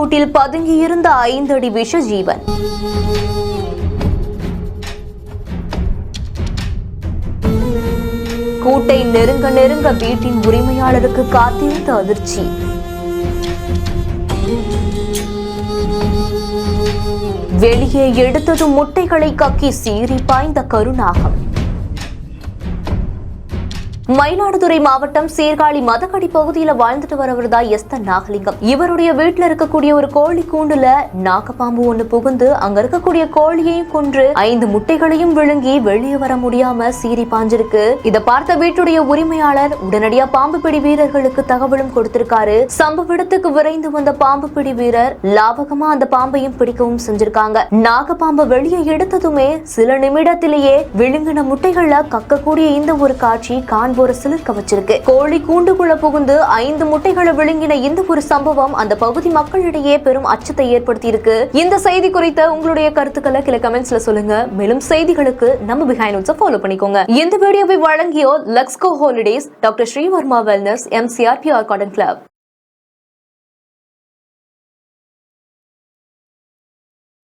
கூட்டில் பதுங்கியிருந்த 5 அடி விஷ ஜீவன். கூட்டை நெருங்க நெருங்க வீட்டின் உரிமையாளருக்கு காத்திருந்த அதிர்ச்சி. வெளியே எடுத்ததும் முட்டைகளை கக்கி சீறி பாய்ந்த கருநாகம். மயிலாடுதுறை மாவட்டம் சீர்காழி மதக்கடி பகுதியில வாழ்ந்துட்டு வரவர் தான் எஸ்தர் நாகலிங்கம். இவருடைய வீட்டுல இருக்கக்கூடிய ஒரு கோழி கூண்டுல நாகப்பாம்பு ஒண்ணு புகுந்து அங்க இருக்கக்கூடிய கோழியையும் கொன்று 5 முட்டைகளையும் விழுங்கி வெளியே வர முடியாம சீறி பாஞ்சிருக்கு. இதை பார்த்த வீட்டுடைய உரிமையாளர் உடனடியா பாம்பு பிடி வீரர்களுக்கு தகவலும் கொடுத்திருக்காரு. சம்பவ இடத்துக்கு விரைந்து வந்த பாம்பு பிடி வீரர் லாபகமா அந்த பாம்பையும் பிடிக்கவும் செஞ்சிருக்காங்க. நாகப்பாம்பை வெளியே எடுத்ததுமே சில நிமிடத்திலேயே விழுங்கின முட்டைகள்ல கக்கக்கூடிய இந்த ஒரு காட்சி ஒரு சிலிர்க்க வச்சிருக்கு. கோழி கூண்டுக்குள்ள புகுந்து 5 முட்டைகளை விழுங்கின இந்த ஒரு சம்பவம் அந்த பகுதி மக்களிடையே பெரும் அச்சத்தை ஏற்படுத்தி இருக்கு. இந்த செய்தி குறித்த உங்களுடைய கருத்துக்களை கீழே கமெண்ட்ஸ்ல சொல்லுங்க. மேலும் செய்திகளுக்கு நம்ம பிஹைண்ட் நோட்ஸை ஃபாலோ பண்ணிக்கோங்க. இந்த வீடியோவை வழங்கியோர் Luxco holidays, doctor Srivarma wellness, MCRPR cotton club.